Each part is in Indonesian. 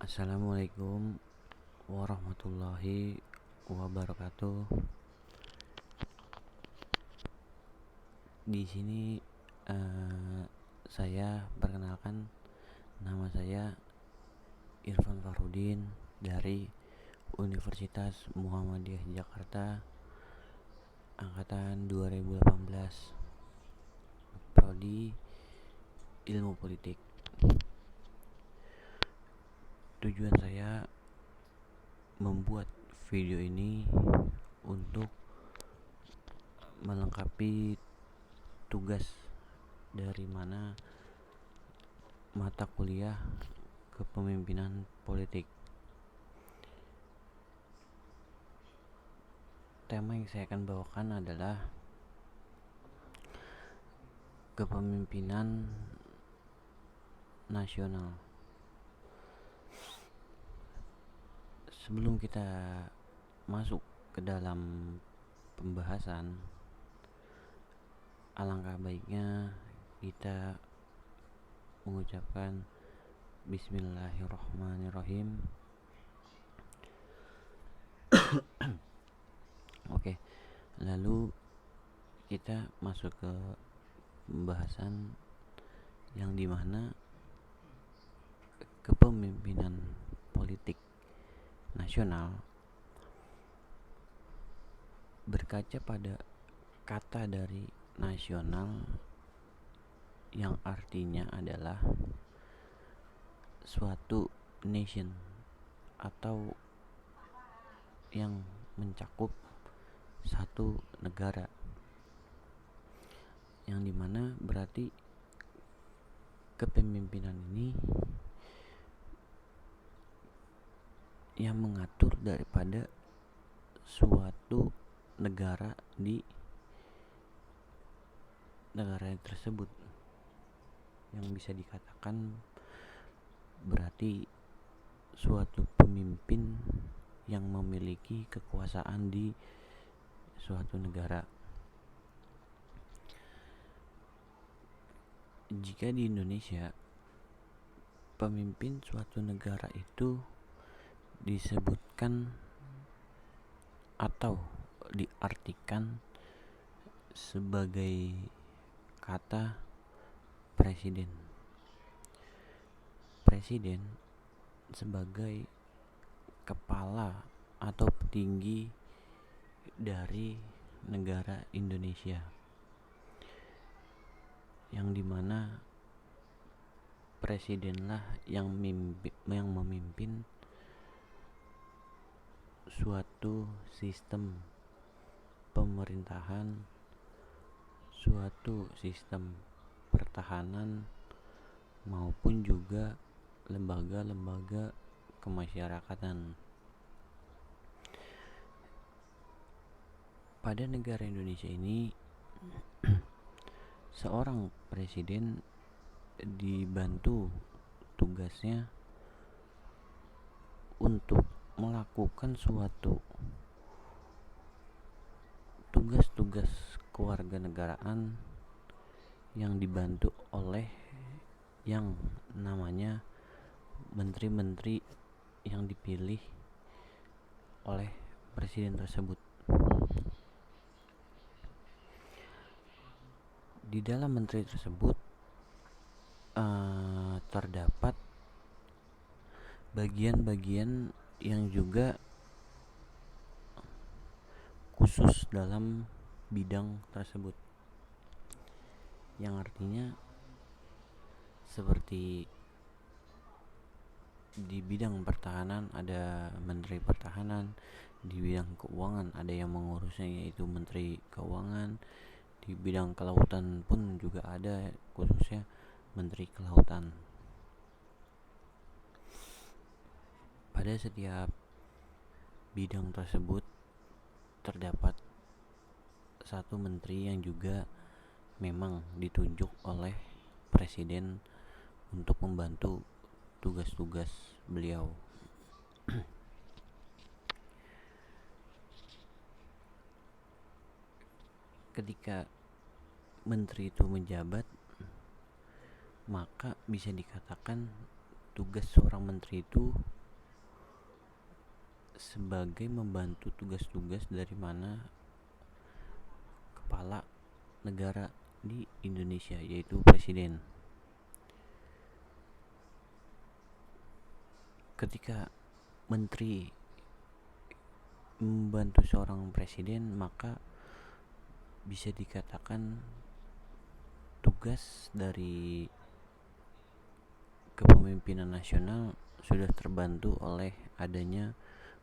Assalamualaikum warahmatullahi wabarakatuh. Di sini saya perkenalkan, nama saya Irfan Farudin dari Universitas Muhammadiyah Jakarta angkatan 2018, prodi Ilmu Politik. Tujuan saya membuat video ini untuk melengkapi tugas dari mana mata kuliah kepemimpinan politik. Tema yang saya akan bawakan adalah kepemimpinan nasional. Sebelum kita masuk ke dalam pembahasan, alangkah baiknya kita mengucapkan Bismillahirrahmanirrahim. Oke, lalu kita masuk ke pembahasan yang dimana kepemimpinan politik nasional berkaca pada kata dari nasional yang artinya adalah suatu nation atau yang mencakup satu negara, yang dimana berarti kepemimpinan ini yang mengatur daripada suatu negara di negara tersebut, yang bisa dikatakan berarti suatu pemimpin yang memiliki kekuasaan di suatu negara. Jika di Indonesia, pemimpin suatu negara itu disebutkan atau diartikan sebagai kata presiden. Presiden sebagai kepala atau petinggi dari negara Indonesia, yang dimana presidenlah yang memimpin suatu sistem pemerintahan, suatu sistem pertahanan, maupun juga lembaga-lembaga kemasyarakatan. Pada negara Indonesia ini, seorang presiden dibantu tugasnya untuk melakukan suatu tugas-tugas kewarganegaraan yang dibantu oleh yang namanya menteri-menteri yang dipilih oleh presiden tersebut. Di dalam menteri tersebut terdapat bagian-bagian yang juga khusus dalam bidang tersebut, yang artinya seperti di bidang pertahanan ada menteri pertahanan, di bidang keuangan ada yang mengurusnya yaitu menteri keuangan, di bidang kelautan pun juga ada khususnya menteri kelautan. Pada setiap bidang tersebut terdapat satu menteri yang juga memang ditunjuk oleh presiden untuk membantu tugas-tugas beliau. Ketika menteri itu menjabat, maka bisa dikatakan tugas seorang menteri itu sebagai membantu tugas-tugas dari mana kepala negara di Indonesia, yaitu presiden. Ketika menteri membantu seorang presiden, maka bisa dikatakan tugas dari kepemimpinan nasional sudah terbantu oleh adanya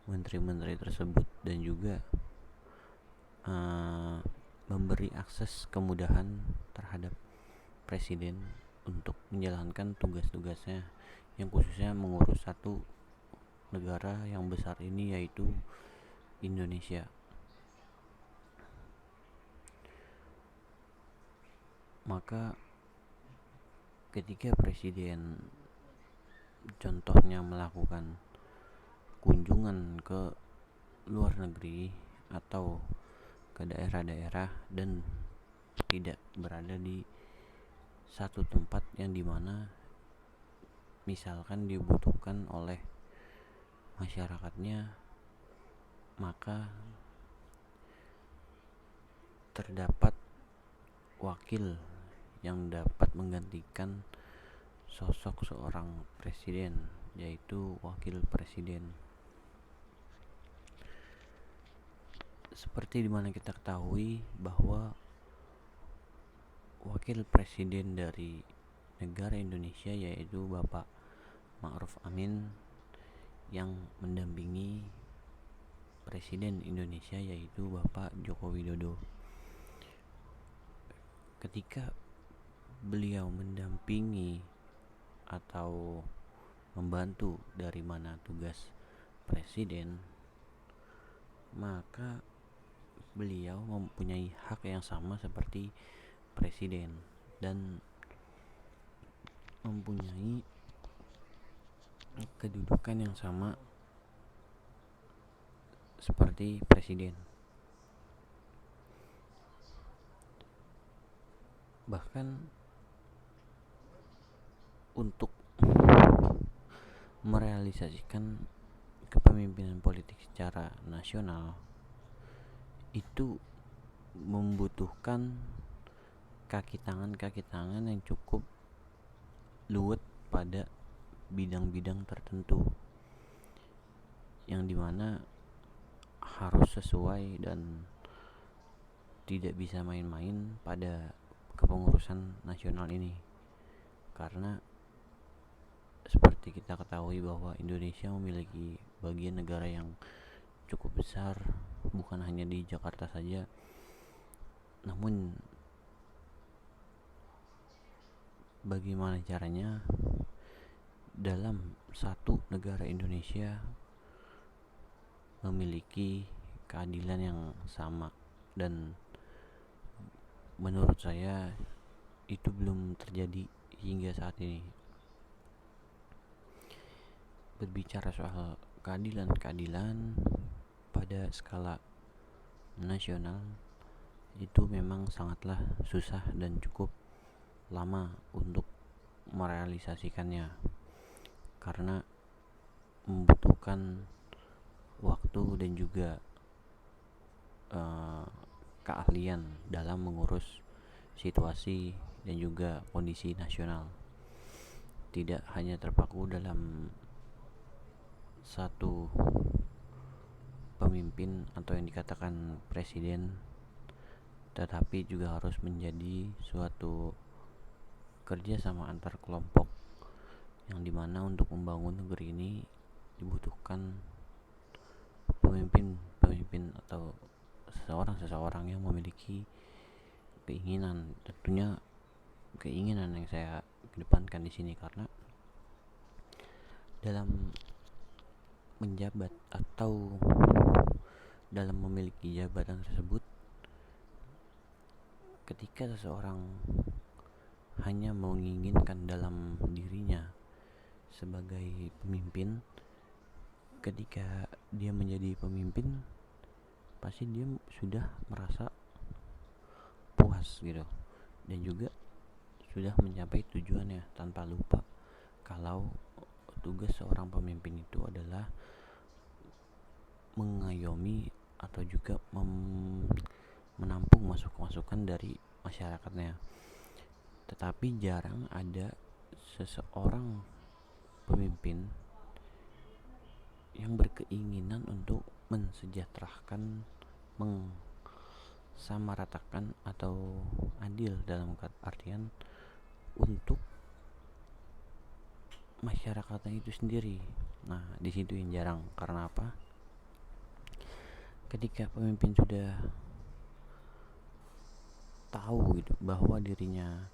menteri-menteri tersebut, dan juga memberi akses kemudahan terhadap presiden untuk menjalankan tugas-tugasnya yang khususnya mengurus satu negara yang besar ini, yaitu Indonesia. Maka ketika presiden contohnya melakukan kunjungan ke luar negeri atau ke daerah-daerah dan tidak berada di satu tempat yang dimana misalkan dibutuhkan oleh masyarakatnya, maka terdapat wakil yang dapat menggantikan sosok seorang presiden, yaitu wakil presiden. Seperti dimana kita ketahui bahwa wakil presiden dari negara Indonesia yaitu Bapak Ma'ruf Amin yang mendampingi presiden Indonesia yaitu Bapak Joko Widodo. Ketika beliau mendampingi atau membantu dari mana tugas presiden, maka beliau mempunyai hak yang sama seperti presiden dan mempunyai kedudukan yang sama seperti presiden. Bahkan untuk merealisasikan kepemimpinan politik secara nasional itu membutuhkan kaki tangan yang cukup luwet pada bidang-bidang tertentu, yang dimana harus sesuai dan tidak bisa main-main pada kepengurusan nasional ini. Karena seperti kita ketahui bahwa Indonesia memiliki bagian negara yang cukup besar, bukan hanya di Jakarta saja, namun bagaimana caranya dalam satu negara Indonesia memiliki keadilan yang sama, dan menurut saya itu belum terjadi hingga saat ini. Berbicara soal keadilan pada skala nasional itu memang sangatlah susah dan cukup lama untuk merealisasikannya, karena membutuhkan waktu dan juga keahlian dalam mengurus situasi dan juga kondisi nasional. Tidak hanya terpaku dalam satu pemimpin atau yang dikatakan presiden, tetapi juga harus menjadi suatu kerjasama antar kelompok, yang dimana untuk membangun negeri ini dibutuhkan pemimpin atau seseorang yang memiliki keinginan, tentunya keinginan yang saya kedepankan di sini, karena dalam menjabat atau dalam memiliki jabatan tersebut, ketika seseorang hanya menginginkan dalam dirinya sebagai pemimpin, ketika dia menjadi pemimpin pasti dia sudah merasa puas gitu, dan juga sudah mencapai tujuannya, tanpa lupa kalau tugas seorang pemimpin itu adalah mengayomi atau juga menampung masukan-masukan dari masyarakatnya. Tetapi jarang ada seseorang pemimpin yang berkeinginan untuk mensejahterakan, mengsamaratakan atau adil dalam artian untuk masyarakatnya itu sendiri. Nah, di situ yang jarang. Karena apa? Ketika pemimpin sudah tahu gitu bahwa dirinya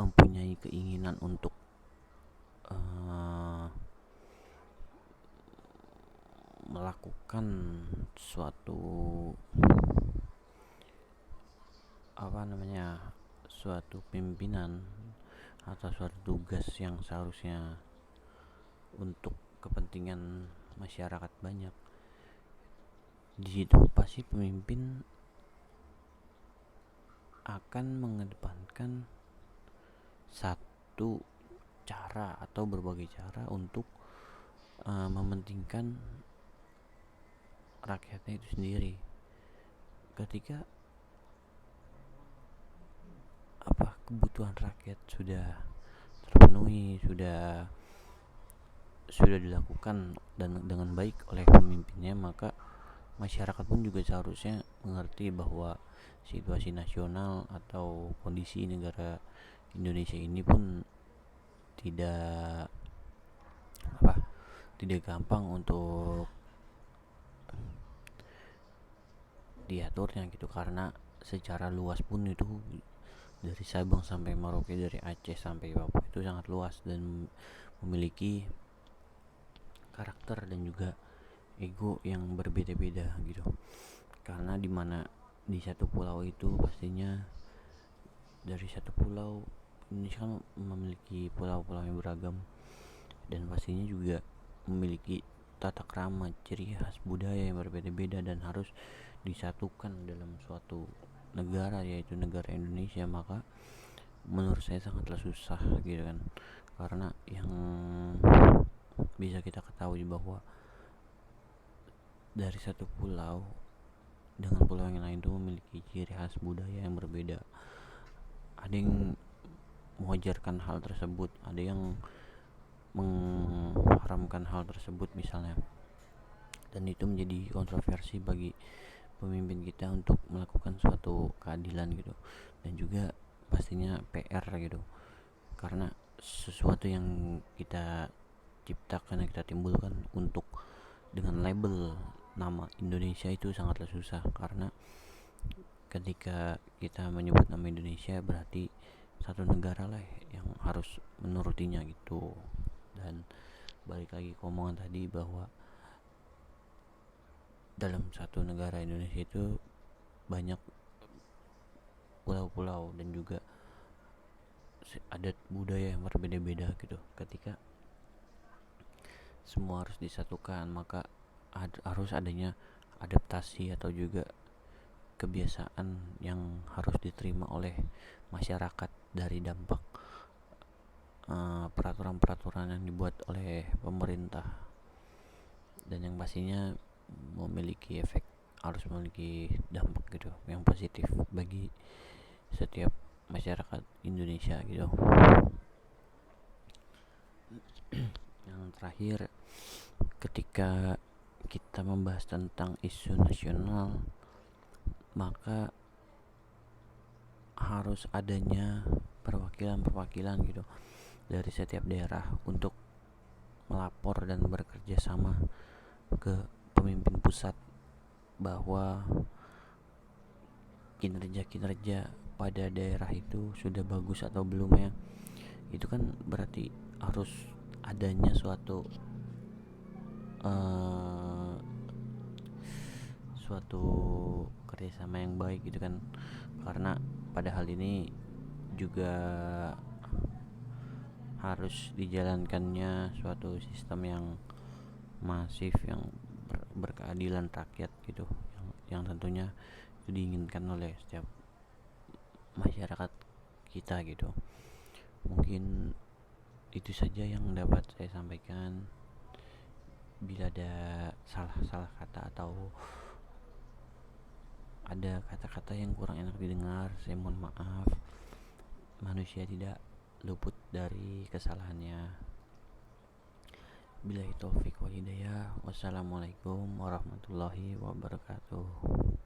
mempunyai keinginan untuk melakukan suatu suatu pimpinan atau suatu tugas yang seharusnya untuk kepentingan masyarakat banyak, di situ pasti pemimpin akan mengedepankan satu cara atau berbagai cara untuk mementingkan rakyatnya itu sendiri. Ketika kebutuhan rakyat sudah terpenuhi, sudah dilakukan dan dengan baik oleh pemimpinnya, maka masyarakat pun juga seharusnya mengerti bahwa situasi nasional atau kondisi negara Indonesia ini pun tidak gampang untuk diaturnya gitu, karena secara luas pun itu dari Sabang sampai Merauke, dari Aceh sampai Papua itu sangat luas dan memiliki karakter dan juga ego yang berbeda-beda gitu. Karena dimana di satu pulau itu pastinya dari satu pulau, Indonesia kan memiliki pulau-pulau yang beragam dan pastinya juga memiliki tata krama, ciri khas budaya yang berbeda-beda dan harus disatukan dalam suatu negara, yaitu negara Indonesia. Maka menurut saya sangatlah susah gitu kan, karena yang bisa kita ketahui bahwa dari satu pulau dengan pulau yang lain itu memiliki ciri khas budaya yang berbeda. Ada yang mengajarkan hal tersebut, ada yang mengharamkan hal tersebut misalnya, dan itu menjadi kontroversi bagi pemimpin kita untuk melakukan suatu keadilan gitu, dan juga pastinya PR gitu, karena sesuatu yang kita ciptakan, yang kita timbulkan untuk dengan label nama Indonesia itu sangatlah susah, karena ketika kita menyebut nama Indonesia berarti satu negara lah yang harus menurutinya gitu. Dan balik lagi ke omongan tadi bahwa dalam satu negara Indonesia itu banyak pulau-pulau dan juga adat budaya yang berbeda-beda gitu. Ketika semua harus disatukan, maka harus adanya adaptasi atau juga kebiasaan yang harus diterima oleh masyarakat dari dampak peraturan-peraturan yang dibuat oleh pemerintah, dan yang pastinya harus memiliki dampak gitu yang positif bagi setiap masyarakat Indonesia gitu. Yang terakhir, ketika kita membahas tentang isu nasional, maka harus adanya perwakilan gitu dari setiap daerah untuk melapor dan bekerja sama ke pemimpin pusat bahwa kinerja pada daerah itu sudah bagus atau belum ya. Itu kan berarti harus adanya suatu kerjasama yang baik gitu kan, karena pada hal ini juga harus dijalankannya suatu sistem yang masif, yang berkeadilan rakyat gitu, yang tentunya itu diinginkan oleh setiap masyarakat kita gitu. Mungkin itu saja yang dapat saya sampaikan, Bila ada salah-salah kata atau ada kata-kata yang kurang enak didengar, saya mohon maaf. Manusia tidak luput dari kesalahannya. Billahi taufik wal hidayah. Wassalamualaikum warahmatullahi wabarakatuh.